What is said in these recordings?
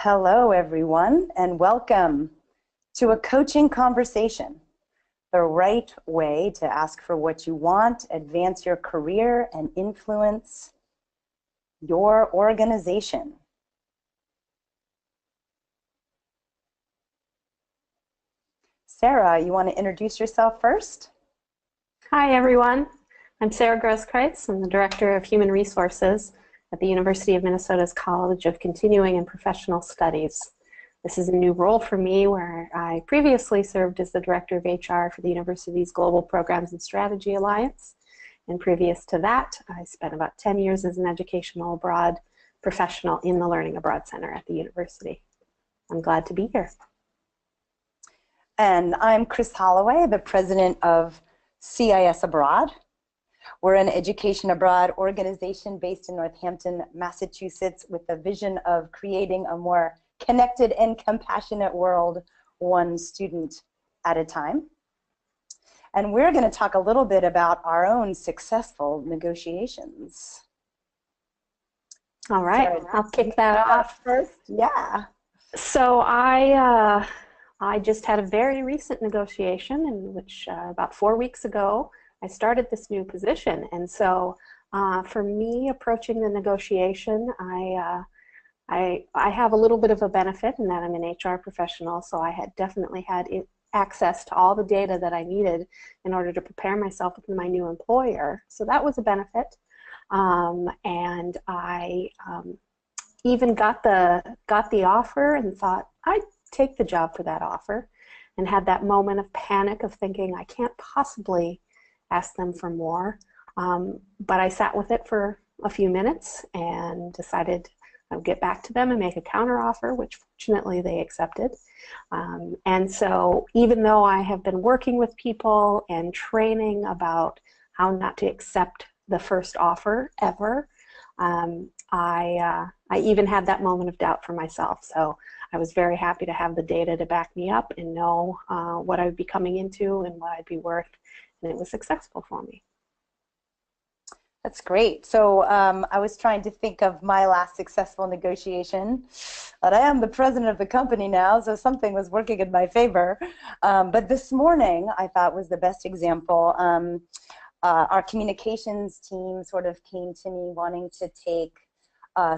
Hello, everyone, and welcome to a coaching conversation, the right way to ask for what you want, advance your career, and influence your organization. Sarah, you want to introduce yourself first? Hi, everyone. I'm Sarah Grosskreutz. I'm the Director of Human Resources at the University of Minnesota's College of Continuing and Professional Studies. This is a new role for me where I previously served as the Director of HR for the university's Global Programs and Strategy Alliance. And previous to that, I spent about 10 years as an educational abroad professional in the Learning Abroad Center at the university. I'm glad to be here. And I'm Chris Holloway, the President of CIS Abroad. We're an education abroad organization based in Northampton, Massachusetts, with the vision of creating a more connected and compassionate world, one student at a time. And we're going to talk a little bit about our own successful negotiations. All right, so I'll kick that off first. Yeah. So I just had a very recent negotiation in which about 4 weeks ago I started this new position. And so for me, approaching the negotiation, I have a little bit of a benefit in that I'm an HR professional, so I had definitely had access to all the data that I needed in order to prepare myself with my new employer. So that was a benefit. And I even got the offer and thought I'd take the job for that offer, and had that moment of panic of thinking I can't possibly ask them for more. But I sat with it for a few minutes and decided I would get back to them and make a counteroffer, which fortunately they accepted. And so even though I have been working with people and training about how not to accept the first offer ever, I even had that moment of doubt for myself. So I was very happy to have the data to back me up and know what I would be coming into and what I'd be worth, and it was successful for me. That's great. So I was trying to think of my last successful negotiation, but I am the president of the company now, so something was working in my favor. But this morning I thought was the best example. Our communications team sort of came to me wanting to take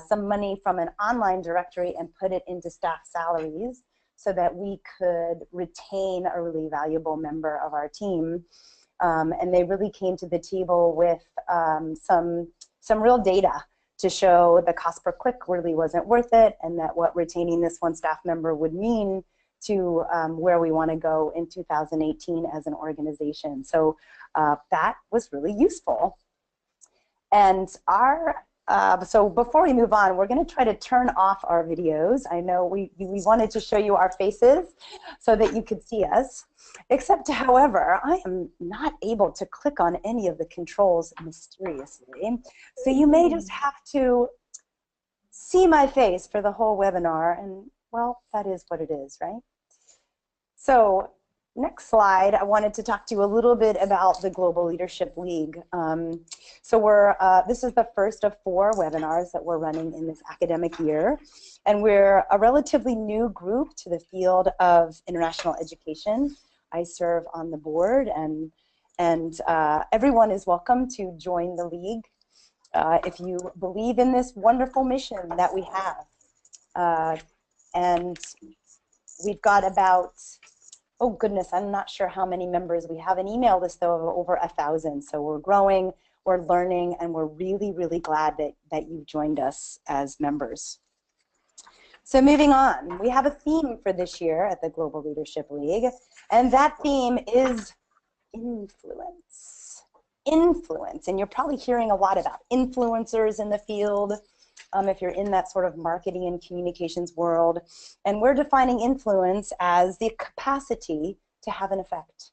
some money from an online directory and put it into staff salaries so that we could retain a really valuable member of our team. And they really came to the table with some real data to show the cost per click really wasn't worth it, and that what retaining this one staff member would mean to where we want to go in 2018 as an organization. So that was really useful. And so before we move on, we're going to try to turn off our videos. I know we wanted to show you our faces so that you could see us, except, however, I am not able to click on any of the controls mysteriously. So you may just have to see my face for the whole webinar, and, well, that is what it is, right? So next slide, I wanted to talk to you a little bit about the Global Leadership League. This is the first of 4 webinars that we're running in this academic year, and we're a relatively new group to the field of international education. I serve on the board, and everyone is welcome to join the league if you believe in this wonderful mission that we have. And we've got about, oh goodness, I'm not sure how many members. We have an email list though of over 1,000. So we're growing, we're learning, and we're really, really glad that you've joined us as members. So moving on, we have a theme for this year at the Global Leadership League, and that theme is influence. Influence, and you're probably hearing a lot about influencers in the field. If you're in that sort of marketing and communications world. And we're defining influence as the capacity to have an effect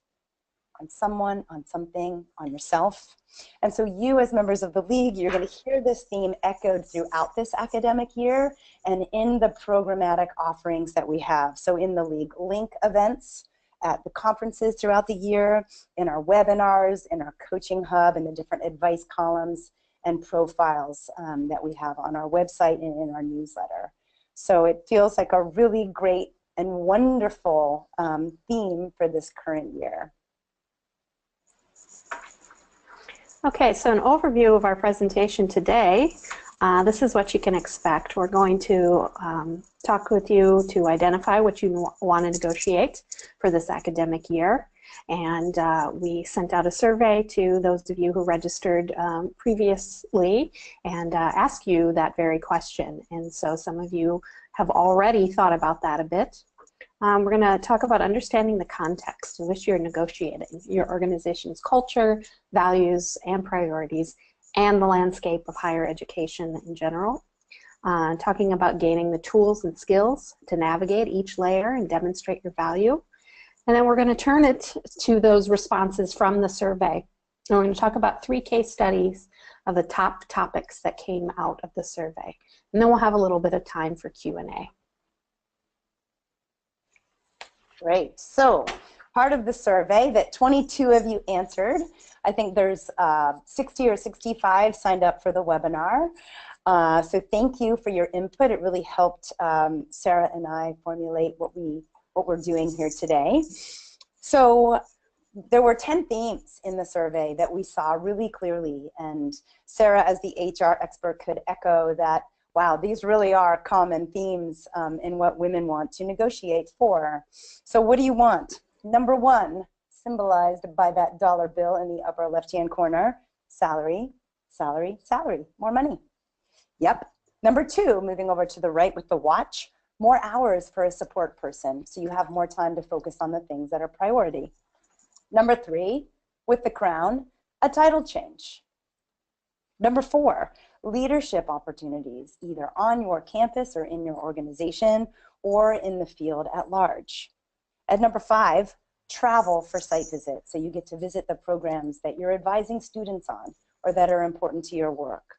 on someone, on something, on yourself. And so you as members of the league, you're going to hear this theme echoed throughout this academic year and in the programmatic offerings that we have. So in the league link events, at the conferences throughout the year, in our webinars, in our coaching hub, and the different advice columns and profiles that we have on our website and in our newsletter. So it feels like a really great and wonderful theme for this current year. Okay, so an overview of our presentation today. This is what you can expect. We're going to talk with you to identify what you want to negotiate for this academic year. And we sent out a survey to those of you who registered previously and asked you that very question. And so some of you have already thought about that a bit. We're going to talk about understanding the context in which you're negotiating, your organization's culture, values, and priorities, and the landscape of higher education in general. Talking about gaining the tools and skills to navigate each layer and demonstrate your value. And then we're going to turn it to those responses from the survey. And we're going to talk about 3 case studies of the top topics that came out of the survey. And then we'll have a little bit of time for Q&A. Great. So part of the survey that 22 of you answered, I think there's 60 or 65 signed up for the webinar. So thank you for your input. It really helped Sarah and I formulate what we're doing here today. So there were 10 themes in the survey that we saw really clearly, and Sarah, as the HR expert, could echo that, wow, these really are common themes in what women want to negotiate for. So what do you want? Number 1, symbolized by that dollar bill in the upper left-hand corner, salary, salary, salary, more money. Yep. Number 2, moving over to the right with the watch, more hours for a support person, so you have more time to focus on the things that are priority. Number 3, with the crown, a title change. Number 4, leadership opportunities, either on your campus or in your organization or in the field at large. And number 5, travel for site visits, so you get to visit the programs that you're advising students on or that are important to your work.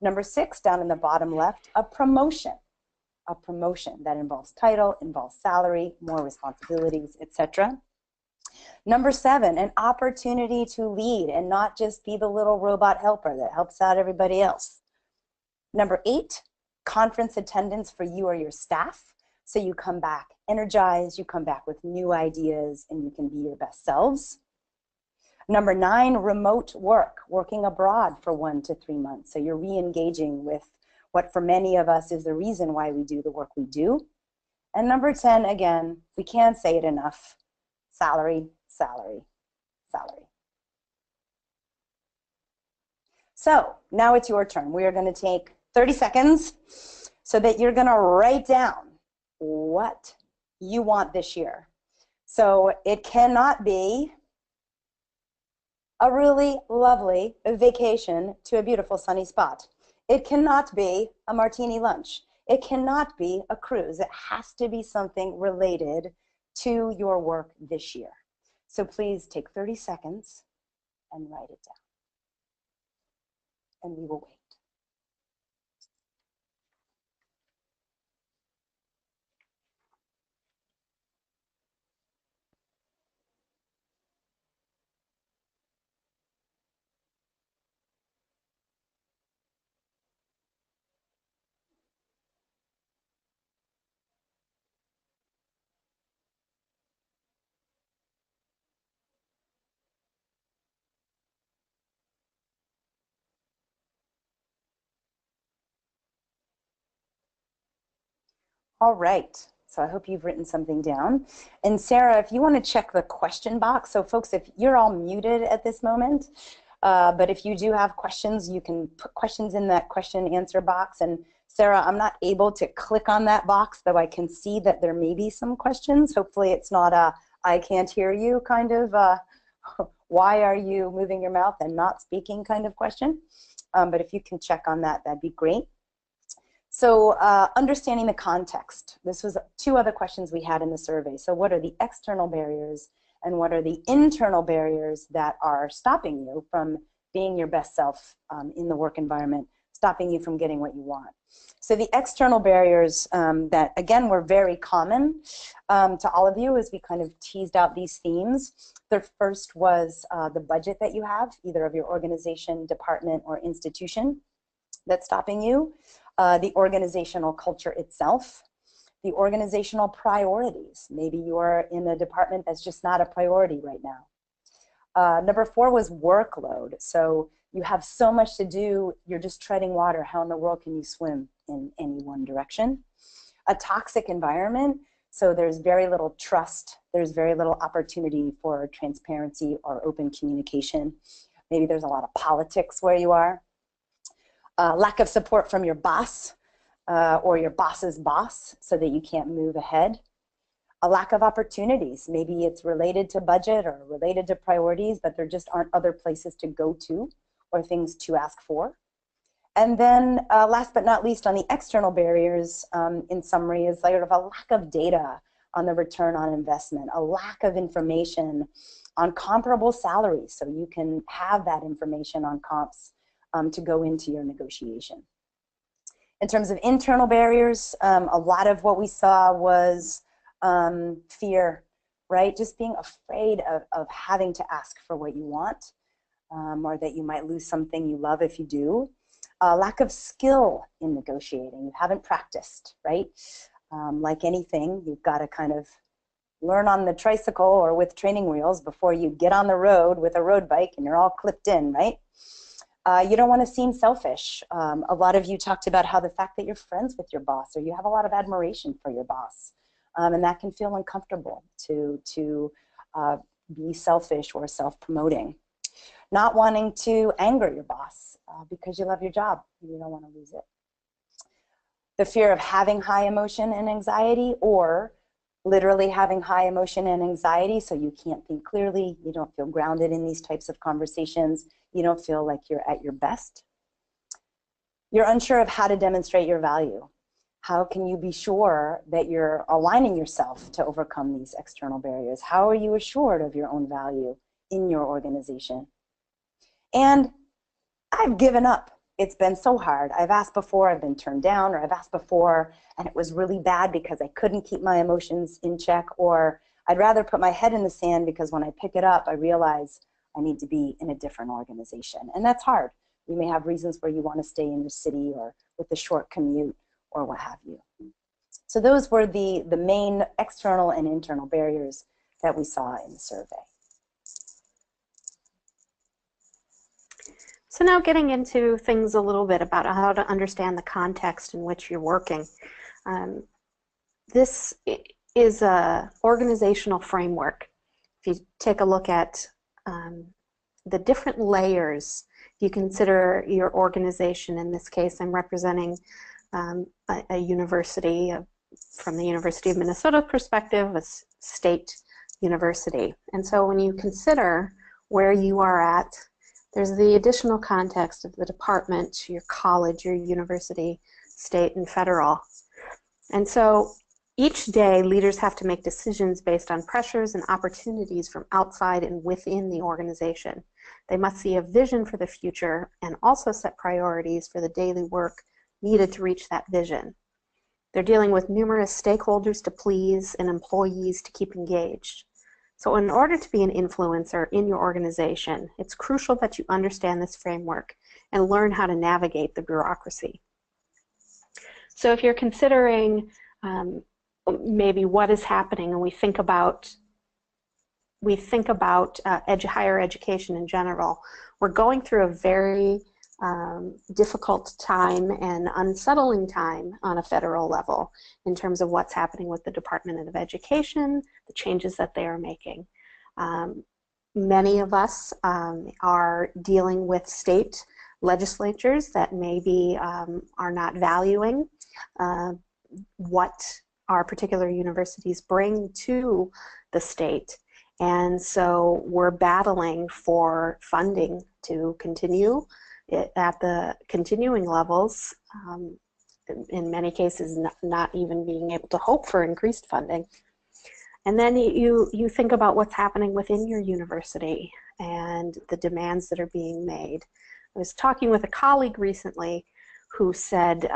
Number 6, down in the bottom left, a promotion that involves title, involves salary, more responsibilities, etc. Number 7, an opportunity to lead and not just be the little robot helper that helps out everybody else. Number 8, conference attendance for you or your staff, so you come back energized, you come back with new ideas, and you can be your best selves. Number 9, remote work, working abroad for 1 to 3 months, so you're re-engaging with what for many of us is the reason why we do the work we do. And number 10, again, we can't say it enough, salary, salary, salary. So now it's your turn. We are going to take 30 seconds so that you're going to write down what you want this year. So it cannot be a really lovely vacation to a beautiful sunny spot. It cannot be a martini lunch. It cannot be a cruise. It has to be something related to your work this year. So please take 30 seconds and write it down. And we will wait. All right, so I hope you've written something down. And Sarah, if you want to check the question box, so folks, if you're all muted at this moment, but if you do have questions, you can put questions in that question and answer box. And Sarah, I'm not able to click on that box, though I can see that there may be some questions. Hopefully it's not a I can't hear you kind of why are you moving your mouth and not speaking kind of question. But if you can check on that, that'd be great. So understanding the context. This was 2 other questions we had in the survey. So what are the external barriers and what are the internal barriers that are stopping you from being your best self in the work environment, stopping you from getting what you want? So the external barriers that, again, were very common to all of you as we kind of teased out these themes. The first was the budget that you have, either of your organization, department, or institution that's stopping you. the organizational culture itself, the organizational priorities. Maybe you're in a department that's just not a priority right now. Number 4 was workload. So you have so much to do, you're just treading water. How in the world can you swim in any one direction? A toxic environment. So there's very little trust. There's very little opportunity for transparency or open communication. Maybe there's a lot of politics where you are. Lack of support from your boss or your boss's boss so that you can't move ahead. A lack of opportunities. Maybe it's related to budget or related to priorities, but there just aren't other places to go to or things to ask for. And then last but not least, on the external barriers, in summary, is like a lack of data on the return on investment, a lack of information on comparable salaries, so you can have that information on comps to go into your negotiation. In terms of internal barriers, a lot of what we saw was fear, right? Just being afraid of having to ask for what you want, or that you might lose something you love if you do. Lack of skill in negotiating. You haven't practiced, right? Like anything, you've got to kind of learn on the tricycle or with training wheels before you get on the road with a road bike and you're all clipped in, right? You don't want to seem selfish. A lot of you talked about how the fact that you're friends with your boss or you have a lot of admiration for your boss, and that can feel uncomfortable to be selfish or self-promoting. Not wanting to anger your boss because you love your job and you don't want to lose it. The fear of having high emotion and anxiety, or literally having high emotion and anxiety so you can't think clearly, you don't feel grounded in these types of conversations, you don't feel like you're at your best. You're unsure of how to demonstrate your value. How can you be sure that you're aligning yourself to overcome these external barriers? How are you assured of your own value in your organization? And I've given up. It's been so hard. I've asked before, I've been turned down, or I've asked before and it was really bad because I couldn't keep my emotions in check, or I'd rather put my head in the sand because when I pick it up, I realize I need to be in a different organization. And that's hard. You may have reasons where you want to stay in your city or with a short commute or what have you. So those were the main external and internal barriers that we saw in the survey. So now getting into things a little bit about how to understand the context in which you're working. This is an organizational framework. If you take a look at the different layers, if you consider your organization, in this case I'm representing a university, from the University of Minnesota perspective, a state university. And so when you consider where you are at, there's the additional context of the department, your college, your university, state, and federal. And so each day, leaders have to make decisions based on pressures and opportunities from outside and within the organization. They must see a vision for the future and also set priorities for the daily work needed to reach that vision. They're dealing with numerous stakeholders to please and employees to keep engaged. So in order to be an influencer in your organization, it's crucial that you understand this framework and learn how to navigate the bureaucracy. So if you're considering maybe what is happening, and we think about higher education in general, we're going through a very difficult time and unsettling time on a federal level in terms of what's happening with the Department of Education, the changes that they are making. Many of us are dealing with state legislatures that maybe are not valuing what our particular universities bring to the state. And so we're battling for funding to continue at the continuing levels, in many cases not even being able to hope for increased funding. And then you think about what's happening within your university and the demands that are being made. I was talking with a colleague recently who said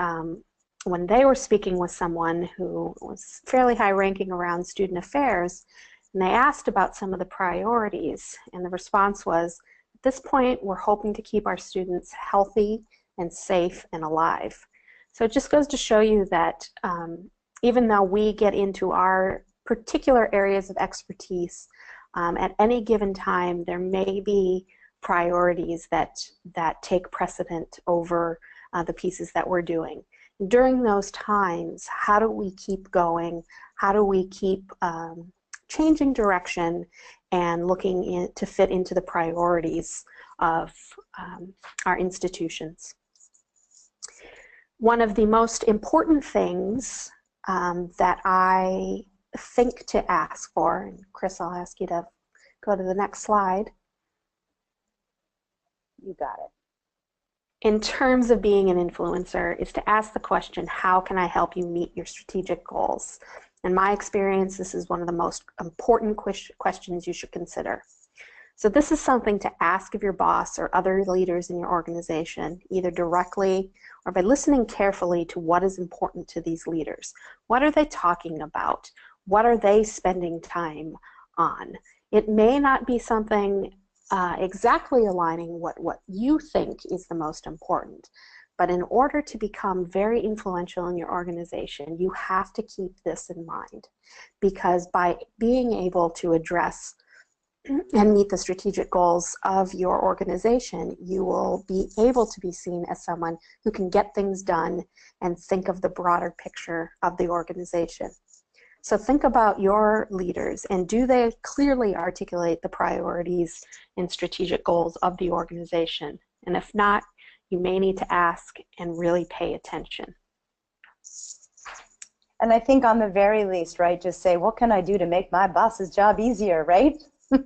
when they were speaking with someone who was fairly high ranking around student affairs, and they asked about some of the priorities, and the response was, at this point, we're hoping to keep our students healthy and safe and alive. So it just goes to show you that even though we get into our particular areas of expertise, at any given time there may be priorities that take precedent over the pieces that we're doing. During those times, how do we keep going? How do we keep changing direction and looking to fit into the priorities of our institutions? One of the most important things that I think to ask for, and Chris, I'll ask you to go to the next slide. You got it. In terms of being an influencer, is to ask the question, how can I help you meet your strategic goals? In my experience, this is one of the most important questions you should consider. So this is something to ask of your boss or other leaders in your organization, either directly or by listening carefully to what is important to these leaders. What are they talking about? What are they spending time on? It may not be something exactly aligning what you think is the most important, but in order to become very influential in your organization, you have to keep this in mind, because by being able to address and meet the strategic goals of your organization, you will be able to be seen as someone who can get things done and think of the broader picture of the organization. So think about your leaders, and do they clearly articulate the priorities and strategic goals of the organization? And if not, you may need to ask and really pay attention. And I think on the very least, right, just say, what can I do to make my boss's job easier, right?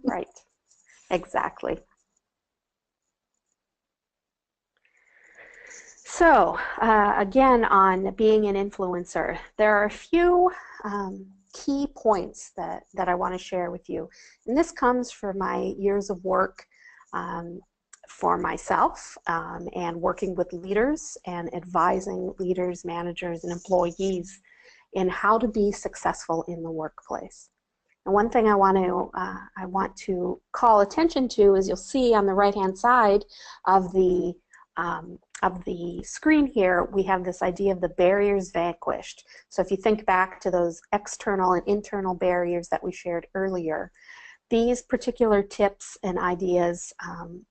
Right, exactly. So again, on being an influencer, there are a few key points that I want to share with you. And this comes from my years of work for myself and working with leaders and advising leaders, managers, and employees in how to be successful in the workplace. And one thing I want to call attention to is, you'll see on the right-hand side of the screen here, we have this idea of the barriers vanquished. So if you think back to those external and internal barriers that we shared earlier, these particular tips and ideas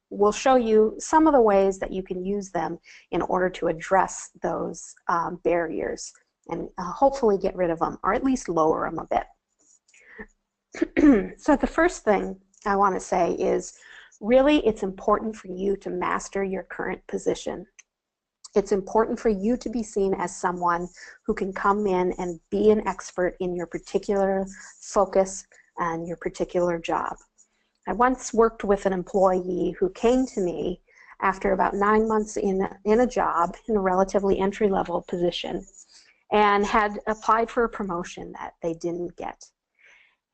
will show you some of the ways that you can use them in order to address those barriers and hopefully get rid of them, or at least lower them a bit. So the first thing I want to say is, really, it's important for you to master your current position. It's important for you to be seen as someone who can come in and be an expert in your particular focus and your particular job. I once worked with an employee who came to me after about 9 months in a job, in a relatively entry-level position, and had applied for a promotion that they didn't get.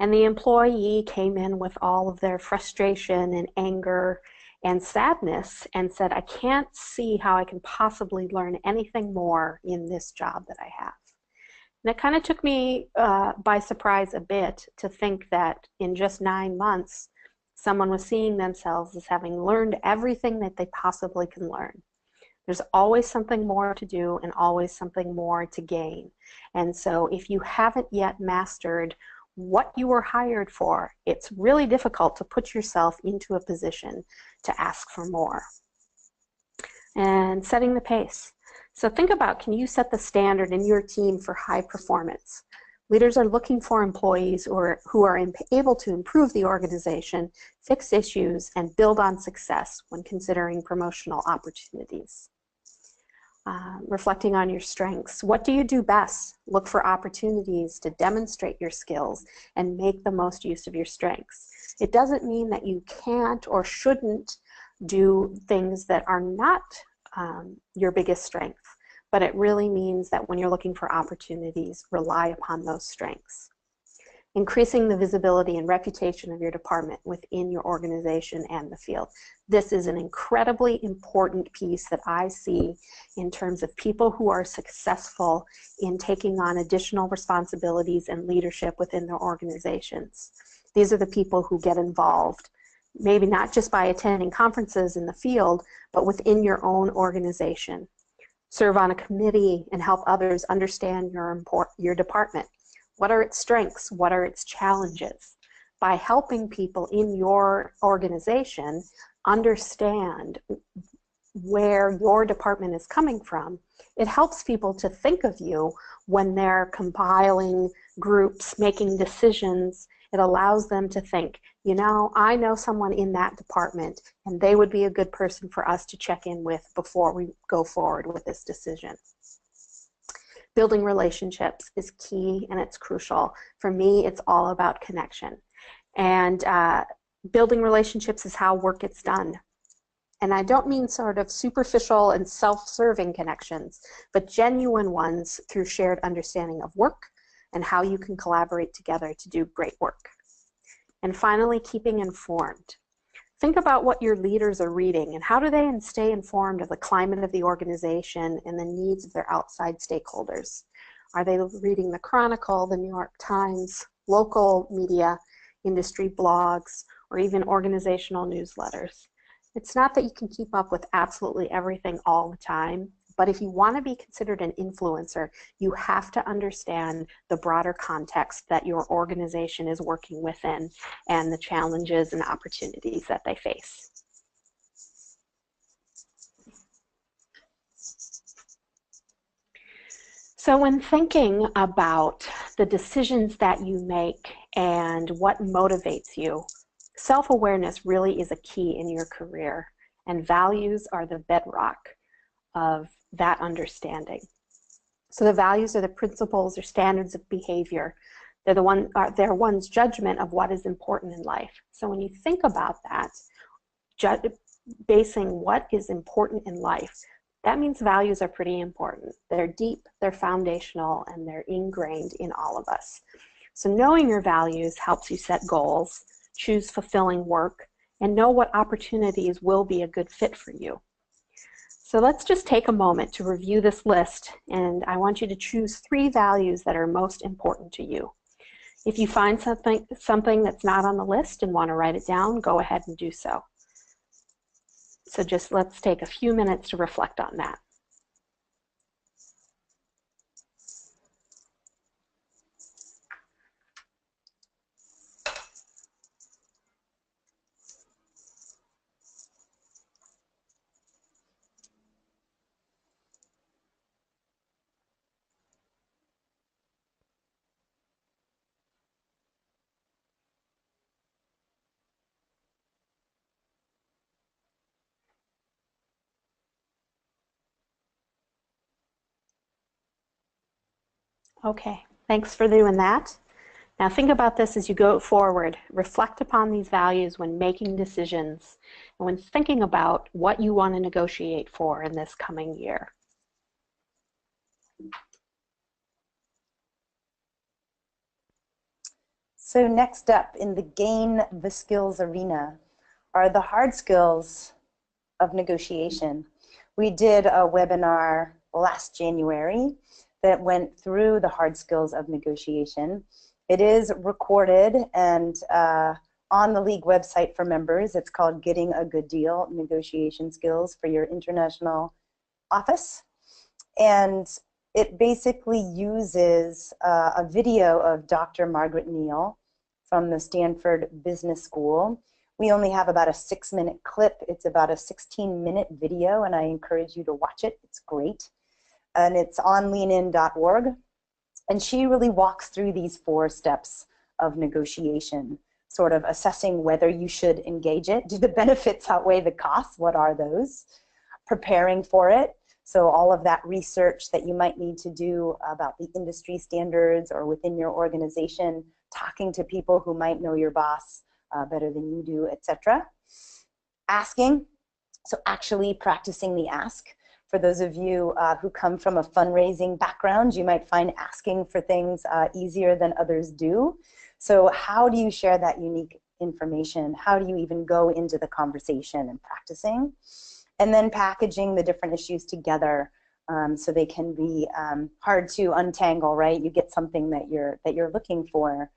And the employee came in with all of their frustration and anger and sadness and said, I can't see how I can possibly learn anything more in this job that I have. And it kind of took me by surprise a bit to think that in just 9 months, someone was seeing themselves as having learned everything that they possibly can learn. There's always something more to do and always something more to gain. And so if you haven't yet mastered what you were hired for, it's really difficult to put yourself into a position to ask for more. And setting the pace. So think about, can you set the standard in your team for high performance? Leaders are looking for employees who are able to improve the organization, fix issues, and build on success when considering promotional opportunities. Reflecting on your strengths. What do you do best? Look for opportunities to demonstrate your skills and make the most use of your strengths. It doesn't mean that you can't or shouldn't do things that are not your biggest strength, but it really means that when you're looking for opportunities, rely upon those strengths. Increasing the visibility and reputation of your department within your organization and the field. This is an incredibly important piece that I see in terms of people who are successful in taking on additional responsibilities and leadership within their organizations. These are the people who get involved, maybe not just by attending conferences in the field, but within your own organization. serve on a committee, and help others understand your department. What are its strengths? What are its challenges? By helping people in your organization understand where your department is coming from, it helps people to think of you when they're compiling groups, making decisions. It allows them to think, you know, I know someone in that department, and they would be a good person for us to check in with before we go forward with this decision. Building relationships is key, and it's crucial. For me, it's all about connection. And building relationships is how work gets done. And I don't mean sort of superficial and self-serving connections, but genuine ones through shared understanding of work and how you can collaborate together to do great work. And finally, keeping informed. Think about what your leaders are reading and how do they stay informed of the climate of the organization and the needs of their outside stakeholders. Are they reading the Chronicle, the New York Times, local media, industry blogs, or even organizational newsletters? It's not that you can keep up with absolutely everything all the time, but if you want to be considered an influencer, you have to understand the broader context that your organization is working within and the challenges and opportunities that they face. So when thinking about the decisions that you make and what motivates you, self-awareness really is a key in your career, and values are the bedrock of that understanding. So the values are the principles or standards of behavior. They're one's judgment of what is important in life. So when you think about that, basing what is important in life, that means values are pretty important. They're deep, they're foundational, and they're ingrained in all of us. So knowing your values helps you set goals, choose fulfilling work, and know what opportunities will be a good fit for you. So let's just take a moment to review this list, and I want you to choose 3 values that are most important to you. If you find something that's not on the list and want to write it down, go ahead and do so. So just let's take a few minutes to reflect on that. Okay, thanks for doing that. Now think about this as you go forward. Reflect upon these values when making decisions and when thinking about what you want to negotiate for in this coming year. So next up in the gain the skills arena are the hard skills of negotiation. We did a webinar last January that went through the hard skills of negotiation. It is recorded and on the league website for members. It's called Getting a Good Deal, Negotiation Skills for Your International Office. And it basically uses a video of Dr. Margaret Neal from the Stanford Business School. We only have about a 6-minute clip. It's about a 16-minute video, and I encourage you to watch it. It's great. And it's on leanin.org. And she really walks through these 4 steps of negotiation, sort of assessing whether you should engage it. Do the benefits outweigh the costs? What are those? Preparing for it. So all of that research that you might need to do about the industry standards or within your organization, talking to people who might know your boss better than you do, etc. Asking, so actually practicing the ask. For those of you who come from a fundraising background, you might find asking for things easier than others do. So how do you share that unique information? How do you even go into the conversation and practicing? And then packaging the different issues together so they can be hard to untangle, right? You get something that you're looking for.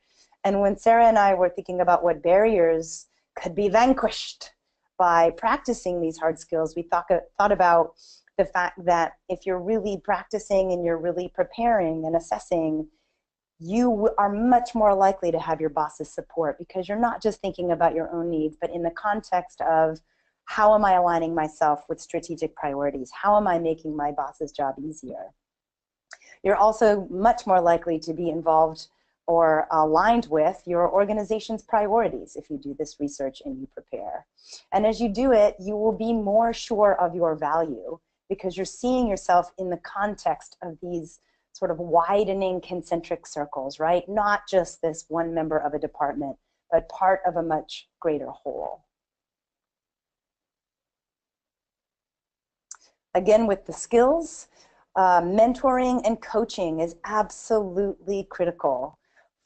And when Sarah and I were thinking about what barriers could be vanquished by practicing these hard skills, we thought about the fact that if you're really practicing and you're really preparing and assessing, you are much more likely to have your boss's support, because you're not just thinking about your own needs, but in the context of, how am I aligning myself with strategic priorities? How am I making my boss's job easier? You're also much more likely to be involved or aligned with your organization's priorities if you do this research and you prepare. And as you do it, you will be more sure of your value, because you're seeing yourself in the context of these sort of widening concentric circles, right? Not just this one member of a department, but part of a much greater whole. Again, with the skills, mentoring and coaching is absolutely critical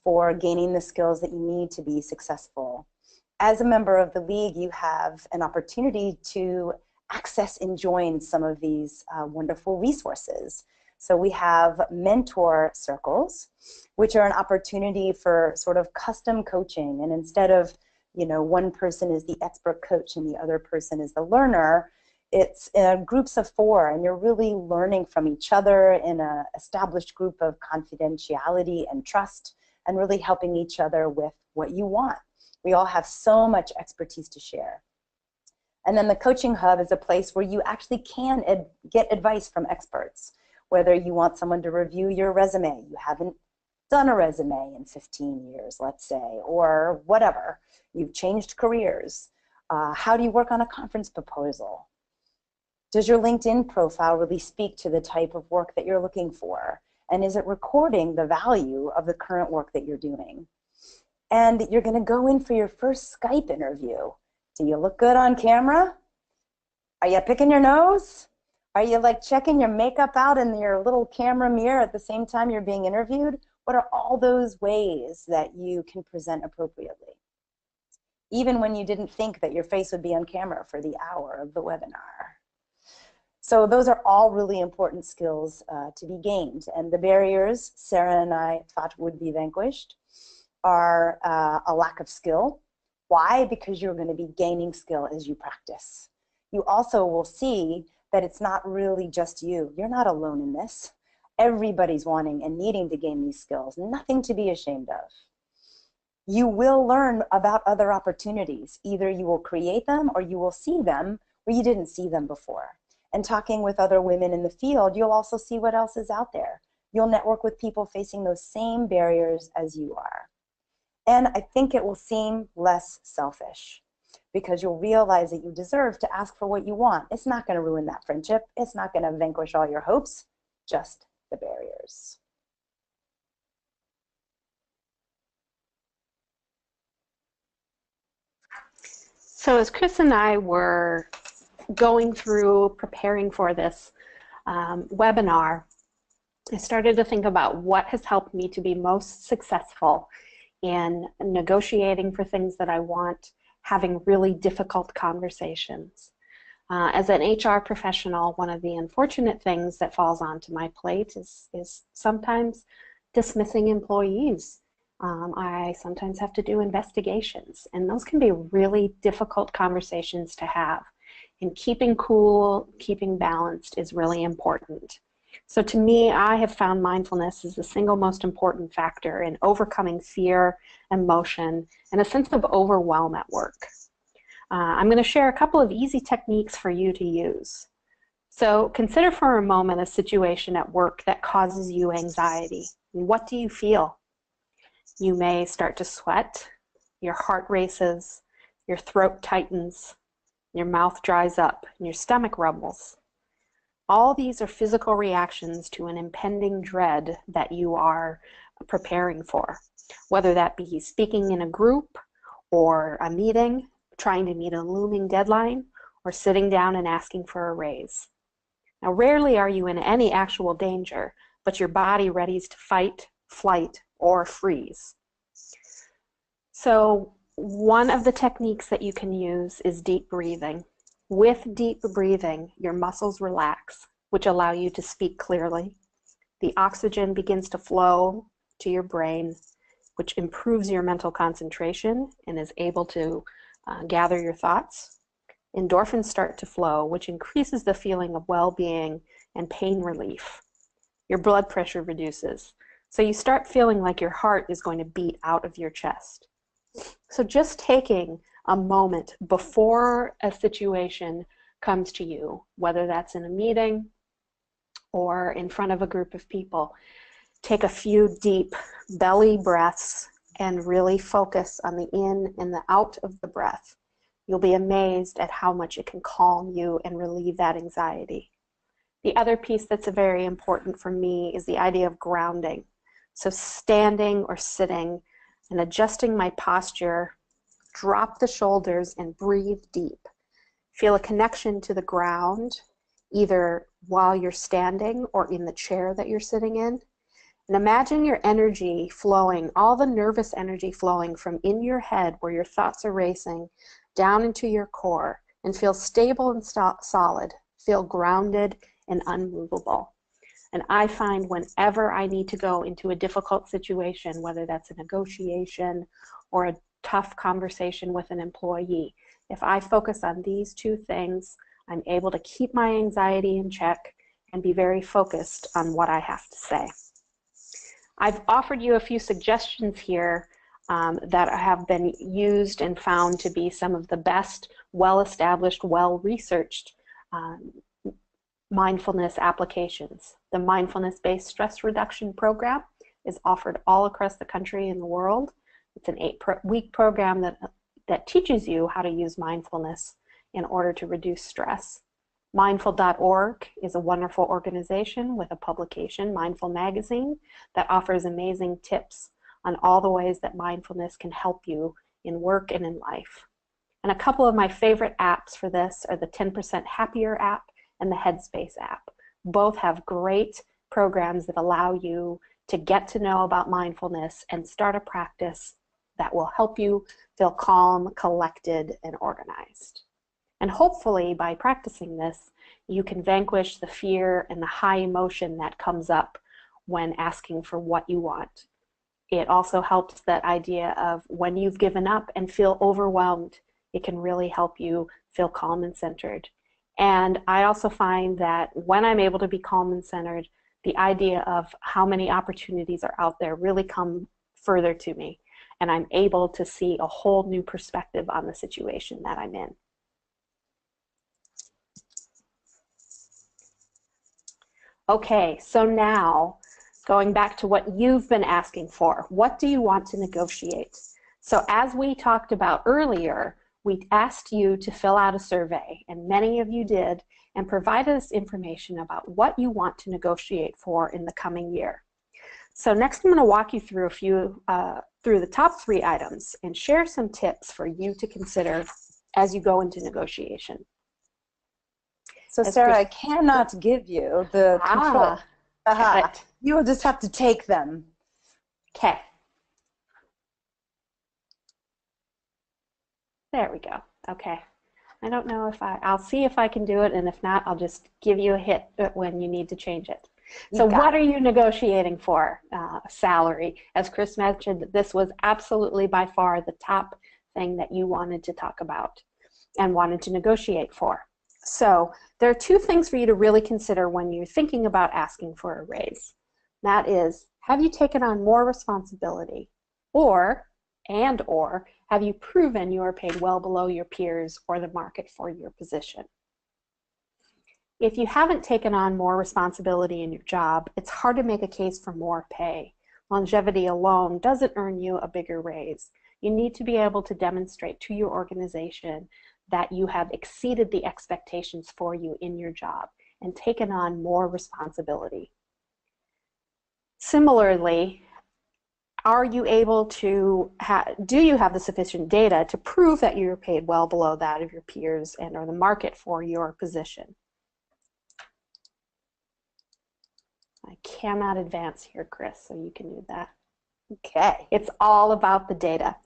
for gaining the skills that you need to be successful. As a member of the League, you have an opportunity to access and join some of these wonderful resources. So we have mentor circles, which are an opportunity for sort of custom coaching. And instead of, one person is the expert coach and the other person is the learner, it's groups of 4, and you're really learning from each other in an established group of confidentiality and trust, and really helping each other with what you want. We all have so much expertise to share. And then the Coaching Hub is a place where you actually can get advice from experts. Whether you want someone to review your resume, you haven't done a resume in 15 years, let's say, or whatever, you've changed careers. How do you work on a conference proposal? Does your LinkedIn profile really speak to the type of work that you're looking for? And is it recording the value of the current work that you're doing? And you're going to go in for your first Skype interview. Do you look good on camera? Are you picking your nose? Are you like checking your makeup out in your little camera mirror at the same time you're being interviewed? What are all those ways that you can present appropriately? Even when you didn't think that your face would be on camera for the hour of the webinar. So those are all really important skills to be gained. And the barriers Sarah and I thought would be vanquished are a lack of skill. Why? Because you're going to be gaining skill as you practice. You also will see that it's not really just you. You're not alone in this. Everybody's wanting and needing to gain these skills. Nothing to be ashamed of. You will learn about other opportunities. Either you will create them or you will see them where you didn't see them before. And talking with other women in the field, you'll also see what else is out there. You'll network with people facing those same barriers as you are. And I think it will seem less selfish, because you'll realize that you deserve to ask for what you want. It's not going to ruin that friendship. It's not going to vanquish all your hopes, just the barriers. So as Chris and I were going through preparing for this webinar, I started to think about what has helped me to be most successful in negotiating for things that I want, having really difficult conversations. As an HR professional, one of the unfortunate things that falls onto my plate is sometimes dismissing employees. I sometimes have to do investigations, and those can be really difficult conversations to have. And keeping cool, keeping balanced is really important. So to me, I have found mindfulness is the single most important factor in overcoming fear, emotion, and a sense of overwhelm at work. I'm going to share a couple of easy techniques for you to use. So consider for a moment a situation at work that causes you anxiety. What do you feel? You may start to sweat, your heart races, your throat tightens, your mouth dries up, and your stomach rumbles. All these are physical reactions to an impending dread that you are preparing for, whether that be speaking in a group or a meeting, trying to meet a looming deadline, or sitting down and asking for a raise. Now, rarely are you in any actual danger, but your body readies to fight, flight, or freeze. So one of the techniques that you can use is deep breathing. With deep breathing, your muscles relax, which allow you to speak clearly. The oxygen begins to flow to your brain, which improves your mental concentration and is able to gather your thoughts. endorphins start to flow, which increases the feeling of well-being and pain relief. Your blood pressure reduces. So you start feeling like your heart is going to beat out of your chest. So just taking a moment before a situation comes to you, whether that's in a meeting or in front of a group of people, take a few deep belly breaths and really focus on the in and the out of the breath. You'll be amazed at how much it can calm you and relieve that anxiety. The other piece that's very important for me is the idea of grounding. So standing or sitting and adjusting my posture, drop the shoulders and breathe deep. Feel a connection to the ground, either while you're standing or in the chair that you're sitting in. And imagine your energy flowing, all the nervous energy flowing from in your head where your thoughts are racing, down into your core, and feel stable and solid, feel grounded and unmovable. And I find whenever I need to go into a difficult situation, whether that's a negotiation or a tough conversation with an employee, if I focus on these two things, I'm able to keep my anxiety in check and be very focused on what I have to say. I've offered you a few suggestions here that have been used and found to be some of the best, well-established, well-researched mindfulness applications. The Mindfulness-Based Stress Reduction Program is offered all across the country and the world. It's an 8-week program that teaches you how to use mindfulness in order to reduce stress. Mindful.org is a wonderful organization with a publication, Mindful Magazine, that offers amazing tips on all the ways that mindfulness can help you in work and in life. And a couple of my favorite apps for this are the 10% Happier app and the Headspace app. Both have great programs that allow you to get to know about mindfulness and start a practice that will help you feel calm, collected, and organized. And hopefully by practicing this, you can vanquish the fear and the high emotion that comes up when asking for what you want. It also helps that idea of when you've given up and feel overwhelmed, it can really help you feel calm and centered. And I also find that when I'm able to be calm and centered, the idea of how many opportunities are out there really come further to me. And I'm able to see a whole new perspective on the situation that I'm in. Okay, so now going back to what you've been asking for, what do you want to negotiate? So as we talked about earlier, we asked you to fill out a survey, and many of you did, and provide us information about what you want to negotiate for in the coming year. So next I'm going to walk you through through the top 3 items and share some tips for you to consider as you go into negotiation. So Sarah, I cannot give you the control. You will just have to take them. Okay. There we go. Okay. I don't know if I'll see if I can do it, and if not, I'll just give you a hit when you need to change it. So what are you negotiating for? Salary. As Chris mentioned, this was absolutely by far the top thing that you wanted to talk about and wanted to negotiate for. So there are 2 things for you to really consider when you're thinking about asking for a raise. That is, have you taken on more responsibility, or have you proven you are paid well below your peers or the market for your position? If you haven't taken on more responsibility in your job, it's hard to make a case for more pay. Longevity alone doesn't earn you a bigger raise. You need to be able to demonstrate to your organization that you have exceeded the expectations for you in your job and taken on more responsibility. Similarly, are you able to, do you have the sufficient data to prove that you're paid well below that of your peers and or the market for your position? I cannot advance here, Chris, so you can do that. Okay, it's all about the data.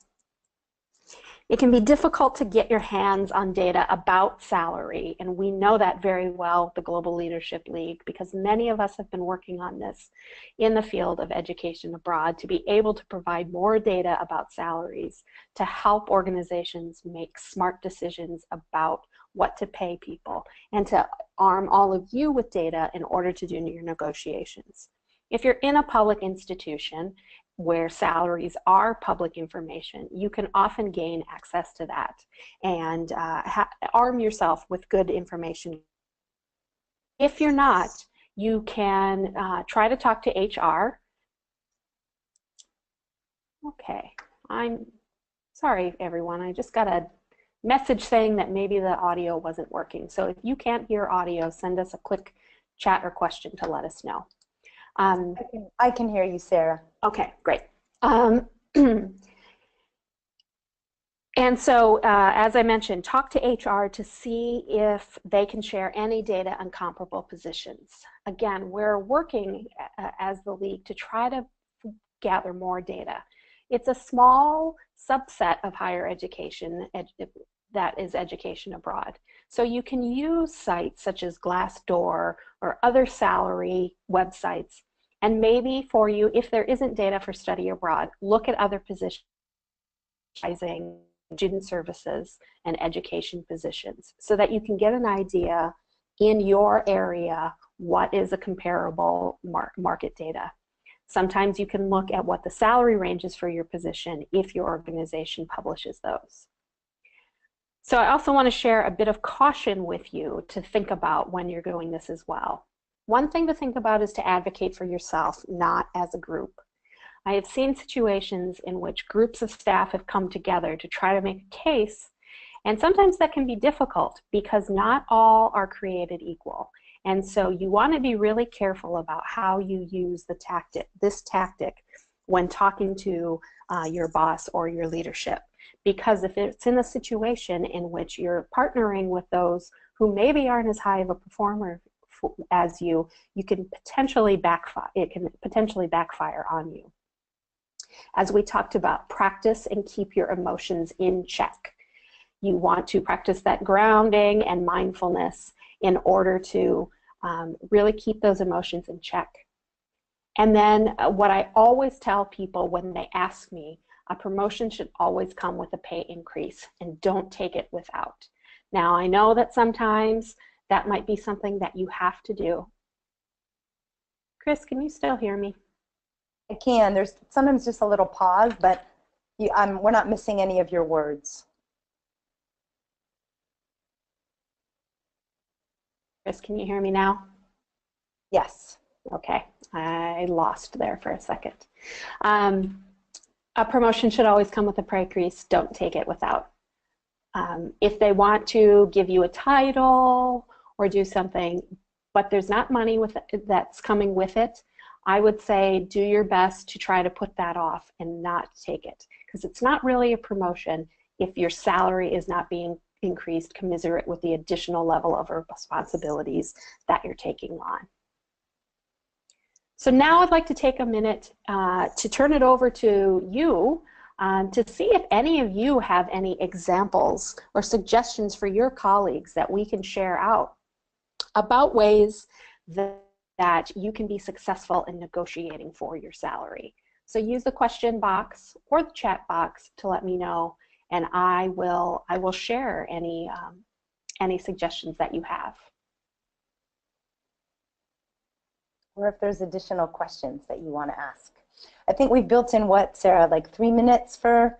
It can be difficult to get your hands on data about salary, and we know that very well with the Global Leadership League because many of us have been working on this in the field of education abroad to be able to provide more data about salaries to help organizations make smart decisions about what to pay people, and to arm all of you with data in order to do your negotiations. If you're in a public institution where salaries are public information, you can often gain access to that and arm yourself with good information. If you're not, you can try to talk to HR. Okay, I'm sorry, everyone. I just got a message saying that maybe the audio wasn't working. So if you can't hear audio, send us a quick chat or question to let us know. I can hear you, Sarah. Okay, great. And so, as I mentioned, talk to HR to see if they can share any data on comparable positions. Again, we're working as the league to try to gather more data. It's a small subset of higher education that is education abroad. So you can use sites such as Glassdoor or other salary websites. And maybe for you, if there isn't data for study abroad, look at other positions, student services and education positions, so that you can get an idea in your area what is a comparable market data. Sometimes you can look at what the salary range is for your position if your organization publishes those. So I also want to share a bit of caution with you to think about when you're doing this as well. One thing to think about is to advocate for yourself, not as a group. I have seen situations in which groups of staff have come together to try to make a case, and sometimes that can be difficult because not all are created equal. And so you want to be really careful about how you use this tactic when talking to your boss or your leadership. Because if it's in a situation in which you're partnering with those who maybe aren't as high of a performer as you, it can potentially backfire on you. As we talked about, practice and keep your emotions in check. You want to practice that grounding and mindfulness in order to really keep those emotions in check. And then what I always tell people when they ask me, a promotion should always come with a pay increase, and don't take it without. Now, I know that sometimes that might be something that you have to do. Chris, can you still hear me? I can. There's sometimes just a little pause, but we're not missing any of your words. Chris, can you hear me now? Yes. Okay, I lost there for a second. A promotion should always come with a pay increase. Don't take it without. If they want to give you a title or do something, but there's not money that's coming with it, I would say do your best to try to put that off and not take it, because it's not really a promotion if your salary is not being increased commensurate with the additional level of responsibilities that you're taking on. So now I'd like to take a minute to turn it over to you to see if any of you have any examples or suggestions for your colleagues that we can share out about ways that you can be successful in negotiating for your salary. So use the question box or the chat box to let me know, and I will share any suggestions that you have. Or if there's additional questions that you want to ask. I think we've built in, what, Sarah, like 3 minutes for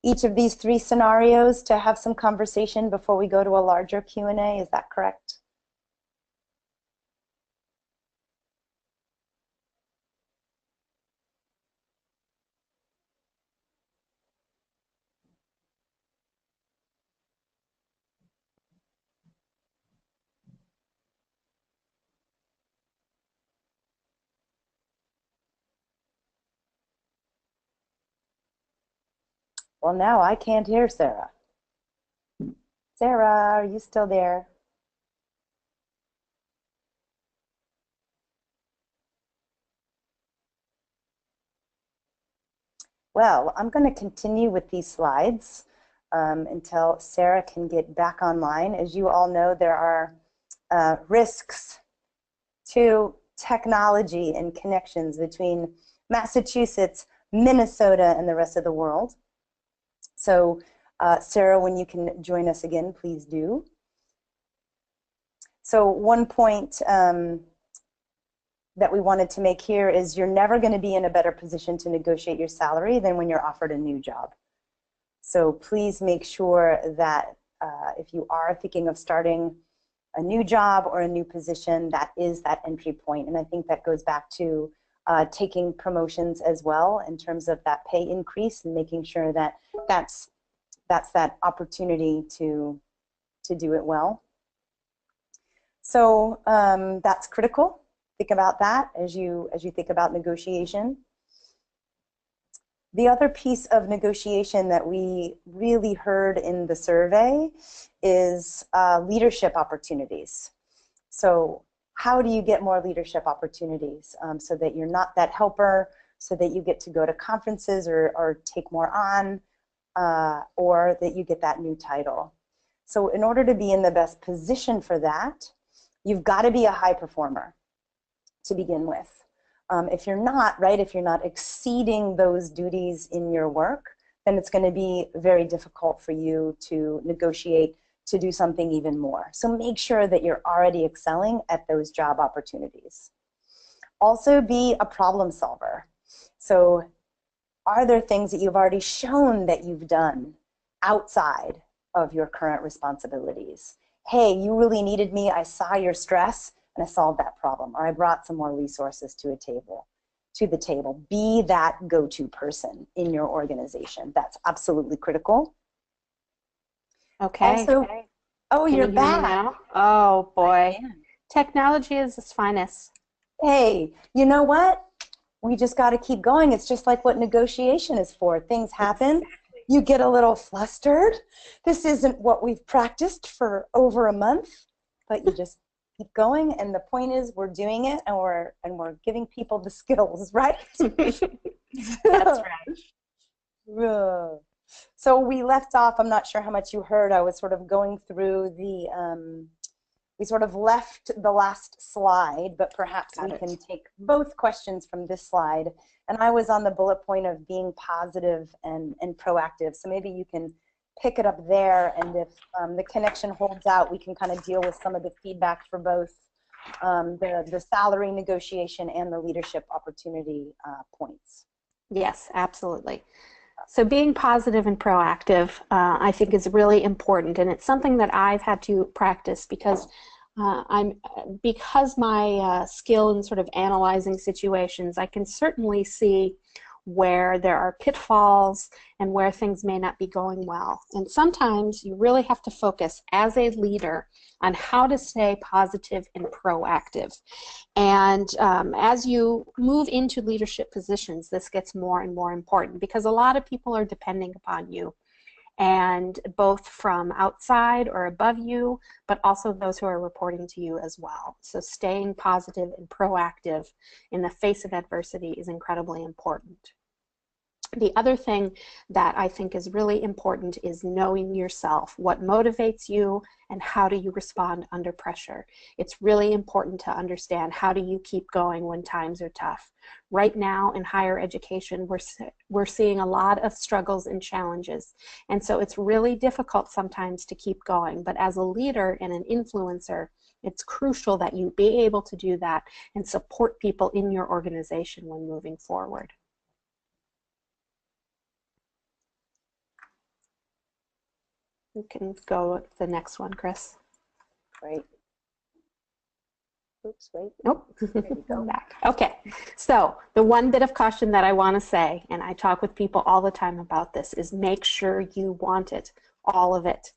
each of these 3 scenarios to have some conversation before we go to a larger Q&A. Is that correct? Well, now I can't hear Sarah. Sarah, are you still there? Well, I'm going to continue with these slides until Sarah can get back online. As you all know, there are risks to technology and connections between Massachusetts, Minnesota, and the rest of the world. So Sarah, when you can join us again, please do. So one point that we wanted to make here is you're never going to be in a better position to negotiate your salary than when you're offered a new job. So please make sure that if you are thinking of starting a new job or a new position, that is that entry point. And I think that goes back to taking promotions as well in terms of that pay increase and making sure that that's that opportunity to do it well. So that's critical. Think about that as you think about negotiation. The other piece of negotiation that we really heard in the survey is leadership opportunities. So how do you get more leadership opportunities so that you're not that helper, so that you get to go to conferences or take more on, or that you get that new title. So in order to be in the best position for that, you've got to be a high performer to begin with. If you're not, right, if you're not exceeding those duties in your work, then it's going to be very difficult for you to negotiate to do something even more. So make sure that you're already excelling at those job opportunities. Also be a problem solver. So are there things that you've already shown that you've done outside of your current responsibilities? Hey, you really needed me, I saw your stress, and I solved that problem, or I brought some more resources to the table. Be that go-to person in your organization. That's absolutely critical. Okay. Also, oh, Can you're you hear me back. now? Oh boy. Technology is its finest. Hey, you know what? We just got to keep going. It's just like what negotiation is for. Things happen. You get a little flustered. This isn't what we've practiced for over a month, but you just keep going. And the point is, we're doing it, and we're giving people the skills, right? That's right. So we left off. I'm not sure how much you heard. I was sort of going through the. We sort of left the last slide, but perhaps we can take both questions from this slide. And I was on the bullet point of being positive and proactive. So maybe you can pick it up there, and if the connection holds out, we can kind of deal with some of the feedback for both the salary negotiation and the leadership opportunity points. Yes, absolutely. So being positive and proactive, I think, is really important, and it's something that I've had to practice because my skill in sort of analyzing situations, I can certainly see where there are pitfalls and where things may not be going well. And sometimes you really have to focus as a leader on how to stay positive and proactive. And as you move into leadership positions, this gets more and more important because a lot of people are depending upon you, and both from outside or above you, but also those who are reporting to you as well. So staying positive and proactive in the face of adversity is incredibly important. The other thing that I think is really important is knowing yourself, what motivates you and how do you respond under pressure. It's really important to understand how do you keep going when times are tough. Right now in higher education, we're seeing a lot of struggles and challenges, and so it's really difficult sometimes to keep going. But as a leader and an influencer, it's crucial that you be able to do that and support people in your organization when moving forward. You can go with the next one, Chris. Great. Oops, wait. Nope. Go back. Okay. So the one bit of caution that I want to say, and I talk with people all the time about this, is make sure you want it, all of it.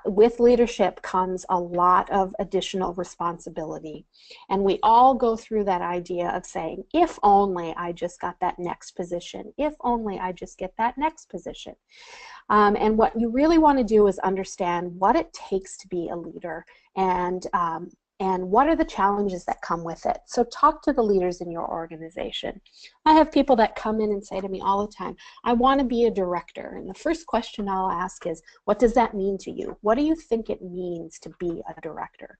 With leadership comes a lot of additional responsibility. And we all go through that idea of saying, if only I just got that next position, if only I just get that next position. And what you really want to do is understand what it takes to be a leader, and what are the challenges that come with it. So talk to the leaders in your organization. I have people that come in and say to me all the time, I want to be a director. And the first question I'll ask is, what does that mean to you? What do you think it means to be a director?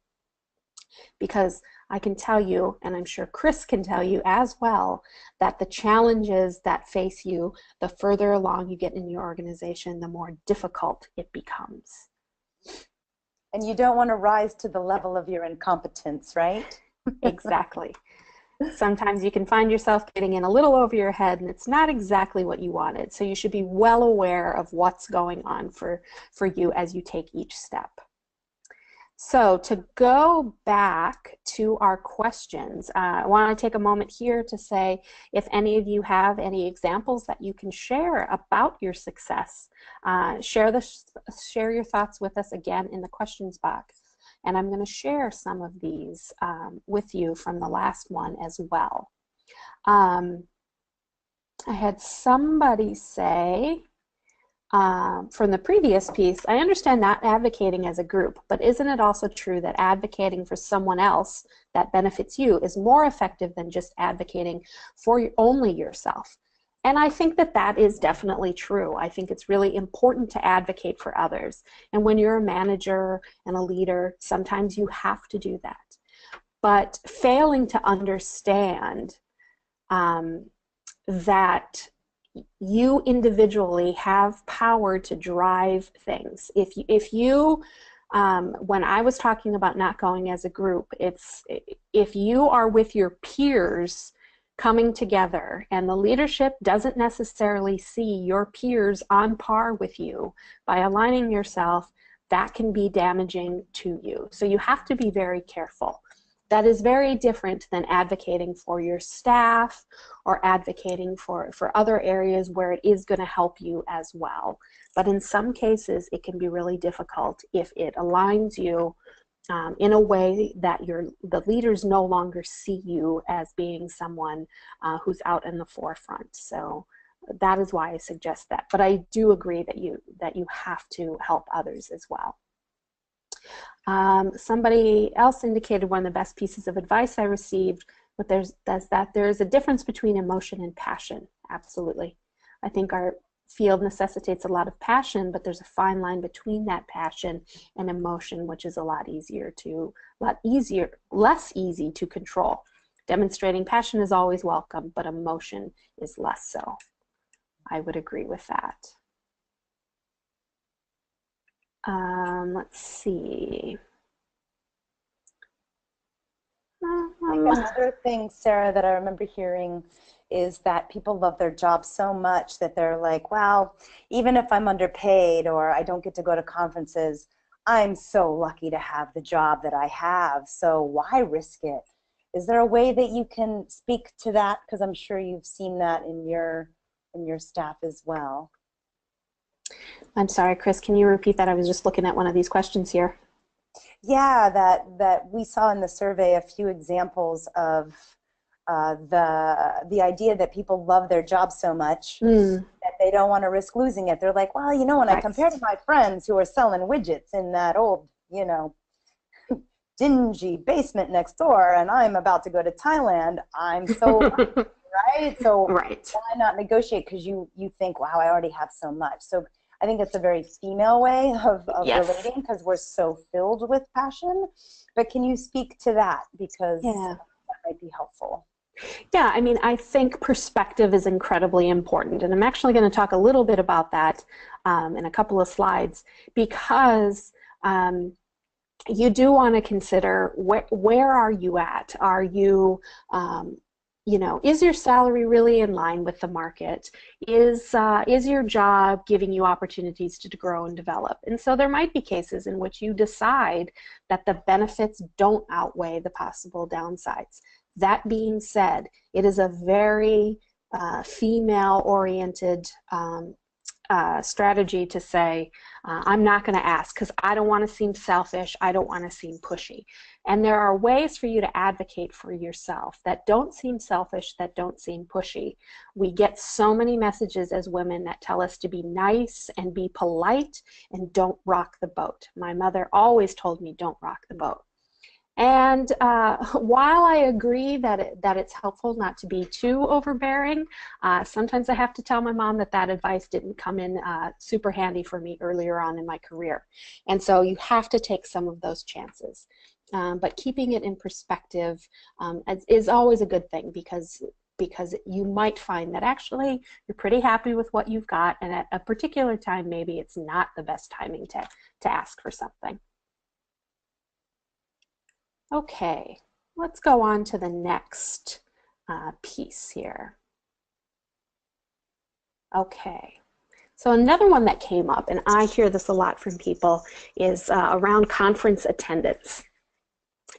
Because I can tell you, and I'm sure Chris can tell you as well, that the challenges that face you, the further along you get in your organization, the more difficult it becomes. And you don't want to rise to the level of your incompetence, right? Exactly. Sometimes you can find yourself getting in a little over your head and it's not exactly what you wanted. So you should be well aware of what's going on for you as you take each step. So to go back to our questions, I want to take a moment here to say if any of you have any examples that you can share about your success, share your thoughts with us again in the questions box. And I'm going to share some of these with you from the last one as well. I had somebody say, from the previous piece, I understand not advocating as a group, but isn't it also true that advocating for someone else that benefits you is more effective than just advocating for only yourself? And I think that that is definitely true. I think it's really important to advocate for others. And when you're a manager and a leader, sometimes you have to do that. But failing to understand that you individually have power to drive things. If you when I was talking about not going as a group, it's if you are with your peers coming together and the leadership doesn't necessarily see your peers on par with you by aligning yourself, that can be damaging to you. So you have to be very careful. That is very different than advocating for your staff or advocating for other areas where it is going to help you as well. But in some cases, it can be really difficult if it aligns you in a way that the leaders no longer see you as being someone who's out in the forefront. So that is why I suggest that. But I do agree that you have to help others as well. Somebody else indicated one of the best pieces of advice I received, but there's a difference between emotion and passion. Absolutely. I think our field necessitates a lot of passion, but there's a fine line between that passion and emotion, which is less easy to control. Demonstrating passion is always welcome, but emotion is less so. I would agree with that. Let's see. Another thing, Sarah, that I remember hearing is that people love their job so much that they're like, wow, even if I'm underpaid or I don't get to go to conferences, I'm so lucky to have the job that I have, so why risk it? Is there a way that you can speak to that? Because I'm sure you've seen that in your staff as well. I'm sorry, Chris, can you repeat that? I was just looking at one of these questions here. Yeah, that we saw in the survey a few examples of the idea that people love their job so much that they don't want to risk losing it. They're like, well, you know, when I compare to my friends who are selling widgets in that old, you know, dingy basement next door, and I'm about to go to Thailand, I'm so right. So why not negotiate? Because you think, wow, I already have so much. So I think it's a very female way of relating because we're so filled with passion. But can you speak to that? Because that might be helpful. Yeah, I mean, I think perspective is incredibly important. And I'm actually going to talk a little bit about that in a couple of slides because you do want to consider where are you at? Are you you know, is your salary really in line with the market? Is your job giving you opportunities to grow and develop? And so there might be cases in which you decide that the benefits don't outweigh the possible downsides. That being said, it is a very female-oriented strategy to say, I'm not going to ask because I don't want to seem selfish, I don't want to seem pushy. And there are ways for you to advocate for yourself that don't seem selfish, that don't seem pushy. We get so many messages as women that tell us to be nice and be polite and don't rock the boat. My mother always told me, don't rock the boat. And while I agree that it's helpful not to be too overbearing, sometimes I have to tell my mom that advice didn't come in super handy for me earlier on in my career. And so you have to take some of those chances. But keeping it in perspective is always a good thing because you might find that actually you're pretty happy with what you've got, and at a particular time maybe it's not the best timing to ask for something. Okay, let's go on to the next piece here. Okay, so another one that came up, and I hear this a lot from people, is around conference attendance.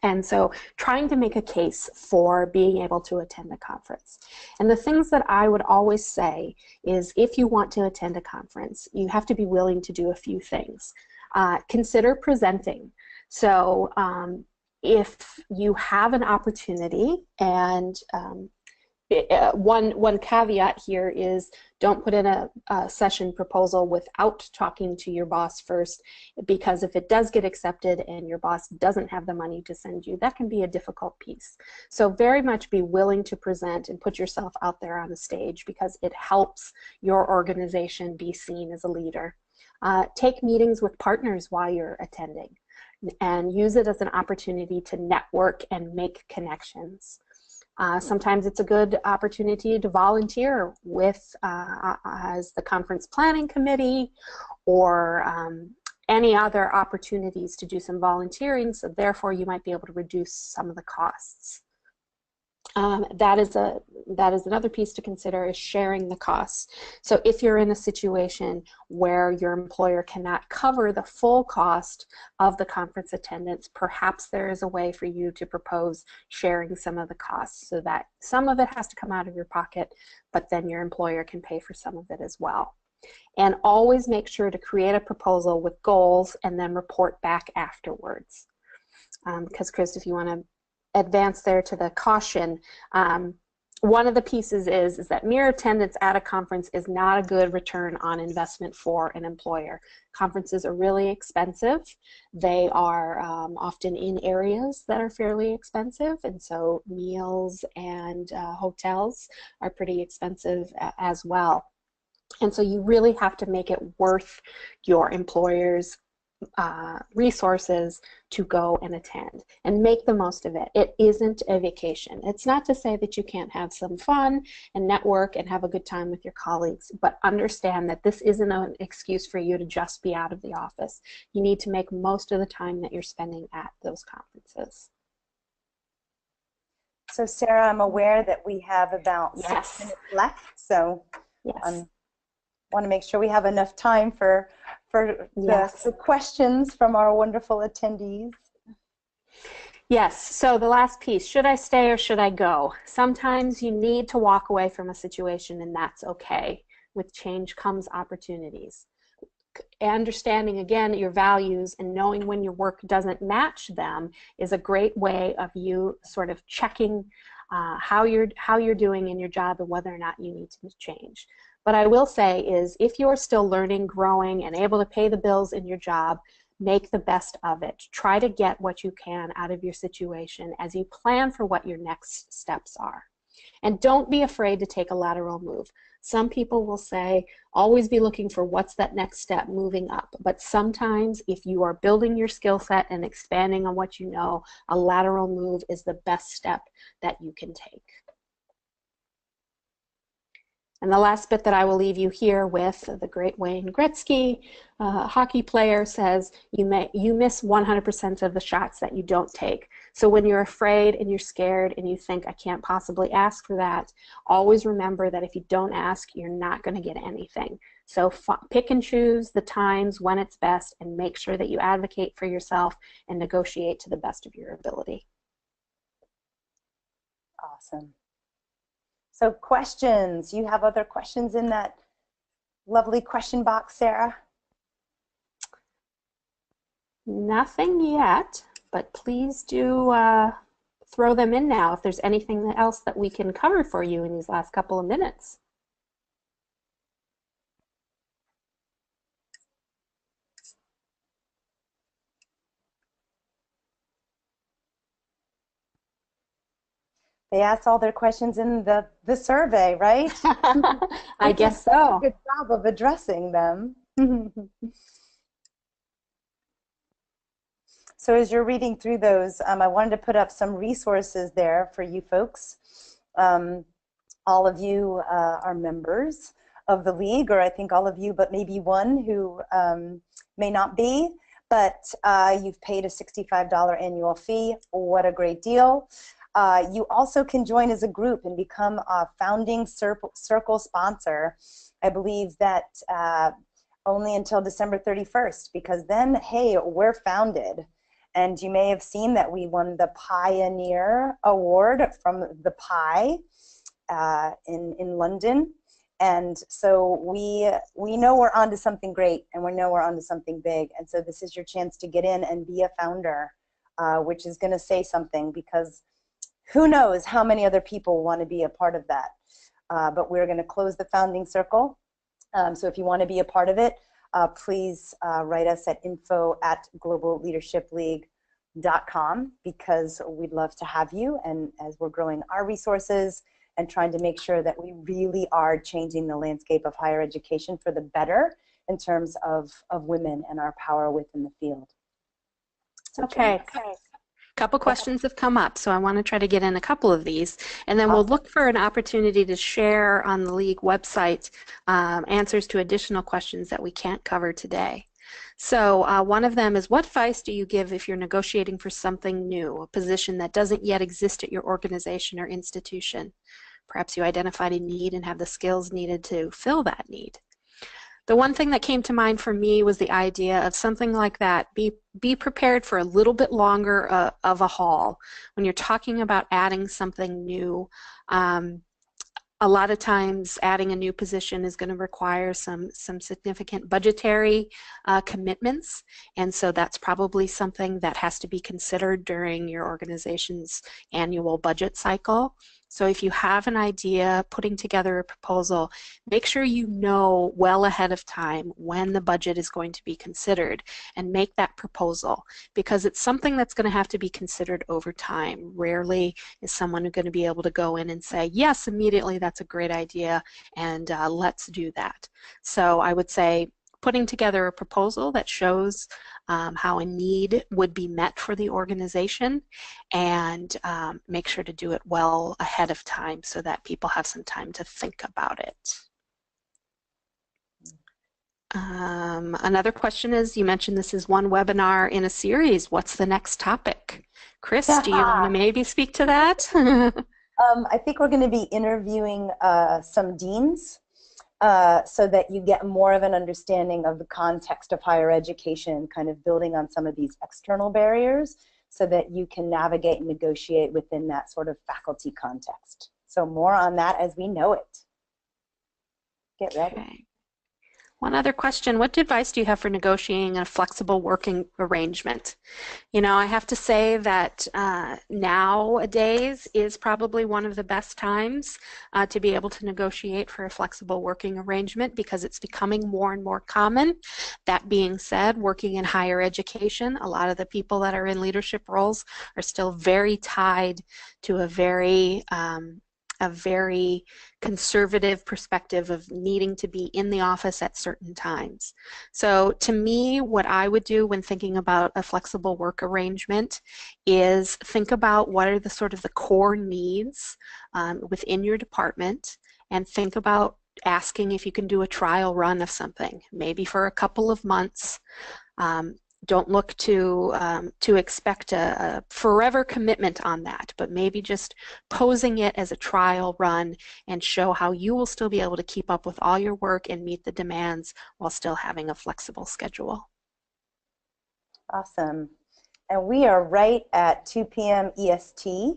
And so trying to make a case for being able to attend a conference. And the things that I would always say is if you want to attend a conference, you have to be willing to do a few things. Consider presenting. So if you have an opportunity, and one caveat here is don't put in a session proposal without talking to your boss first, because if it does get accepted and your boss doesn't have the money to send you, that can be a difficult piece. So very much be willing to present and put yourself out there on the stage, because it helps your organization be seen as a leader. Take meetings with partners while you're attending, and use it as an opportunity to network and make connections. Sometimes it's a good opportunity to volunteer with as the conference planning committee, or any other opportunities to do some volunteering, so therefore you might be able to reduce some of the costs. That is another piece to consider, is sharing the costs. So if you're in a situation where your employer cannot cover the full cost of the conference attendance, perhaps there is a way for you to propose sharing some of the costs, so that some of it has to come out of your pocket, but then your employer can pay for some of it as well. And always make sure to create a proposal with goals and then report back afterwards. Because Chris, if you want to advance there to the caution, one of the pieces is that mere attendance at a conference is not a good return on investment for an employer. Conferences are really expensive. They are often in areas that are fairly expensive, and so meals and hotels are pretty expensive as well. And so you really have to make it worth your employer's resources to go and attend, and make the most of it. It isn't a vacation. It's not to say that you can't have some fun and network and have a good time with your colleagues, but understand that this isn't an excuse for you to just be out of the office. You need to make most of the time that you're spending at those conferences. So Sarah, I'm aware that we have about 6 minutes left, so yes. Want to make sure we have enough time for the questions from our wonderful attendees. Yes, so the last piece, should I stay or should I go? Sometimes you need to walk away from a situation, and that's okay. With change comes opportunities. Understanding, again, your values and knowing when your work doesn't match them is a great way of you sort of checking how you're doing in your job and whether or not you need to change. But I will say is, if you're still learning, growing, and able to pay the bills in your job, make the best of it. Try to get what you can out of your situation as you plan for what your next steps are. And don't be afraid to take a lateral move. Some people will say, always be looking for what's that next step moving up. But sometimes if you are building your skill set and expanding on what you know, a lateral move is the best step that you can take. And the last bit that I will leave you here with, the great Wayne Gretzky, hockey player, says, you miss 100% of the shots that you don't take. So when you're afraid and you're scared and you think, I can't possibly ask for that, always remember that if you don't ask, you're not going to get anything. So pick and choose the times when it's best, and make sure that you advocate for yourself and negotiate to the best of your ability. Awesome. So questions, you have other questions in that lovely question box, Sarah? Nothing yet, but please do throw them in now if there's anything else that we can cover for you in these last couple of minutes. They asked all their questions in the survey, right? I guess so. Good job of addressing them. So as you're reading through those, I wanted to put up some resources there for you folks. All of you are members of the league, or I think all of you, but maybe one who may not be. but you've paid a $65 annual fee. What a great deal. You also can join as a group and become a founding circle sponsor. I believe that only until December 31st, because then, hey, we're founded. And you may have seen that we won the Pioneer Award from the Pi in London. And so we know we're onto something great, and we know we're onto something big. And so this is your chance to get in and be a founder, which is going to say something, because who knows how many other people want to be a part of that. But we're going to close the founding circle. So if you want to be a part of it, please write us at info@globalleadershipleague.com, because we'd love to have you. And as we're growing our resources and trying to make sure that we really are changing the landscape of higher education for the better in terms of women and our power within the field. So okay. Couple questions have come up, so I want to try to get in a couple of these, and then we'll look for an opportunity to share on the League website answers to additional questions that we can't cover today. So one of them is, what advice do you give if you're negotiating for something new, a position that doesn't yet exist at your organization or institution? Perhaps you identified a need and have the skills needed to fill that need. The one thing that came to mind for me was the idea of something like that. Be prepared for a little bit longer of a haul. When you're talking about adding something new, a lot of times adding a new position is going to require some significant budgetary commitments, and so that's probably something that has to be considered during your organization's annual budget cycle. So if you have an idea, putting together a proposal, make sure you know well ahead of time when the budget is going to be considered, and make that proposal, because it's something that's going to have to be considered over time. Rarely is someone going to be able to go in and say, yes, immediately, that's a great idea, and let's do that. So I would say putting together a proposal that shows how a need would be met for the organization, and make sure to do it well ahead of time so that people have some time to think about it. Another question is, you mentioned this is one webinar in a series. What's the next topic? Chris, do you want to maybe speak to that? I think we're going to be interviewing some deans, so that you get more of an understanding of the context of higher education, kind of building on some of these external barriers so that you can navigate and negotiate within that sort of faculty context. So more on that as we know it. Get ready. Okay. One other question, what advice do you have for negotiating a flexible working arrangement? You know, I have to say that nowadays is probably one of the best times to be able to negotiate for a flexible working arrangement, because it's becoming more and more common. That being said, working in higher education, a lot of the people that are in leadership roles are still very tied to a very conservative perspective of needing to be in the office at certain times. So to me, what I would do when thinking about a flexible work arrangement is think about what are the sort of the core needs within your department, and think about asking if you can do a trial run of something, maybe for a couple of months. Don't look to expect a forever commitment on that, but maybe just posing it as a trial run and show how you will still be able to keep up with all your work and meet the demands while still having a flexible schedule. Awesome. And we are right at 2 p.m. EST.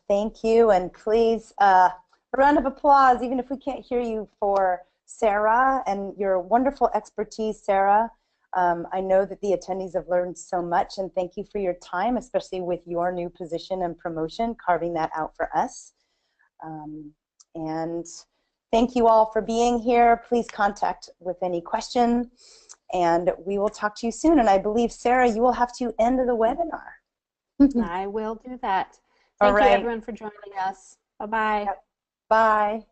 Thank you, and please, a round of applause, even if we can't hear you, for Sarah and your wonderful expertise, Sarah. I know that the attendees have learned so much, and thank you for your time, especially with your new position and promotion, carving that out for us. And thank you all for being here. Please contact with any question, and we will talk to you soon. And I believe, Sarah, you will have to end the webinar. I will do that. Thank you, everyone, for joining us. Bye-bye. Yep. Bye.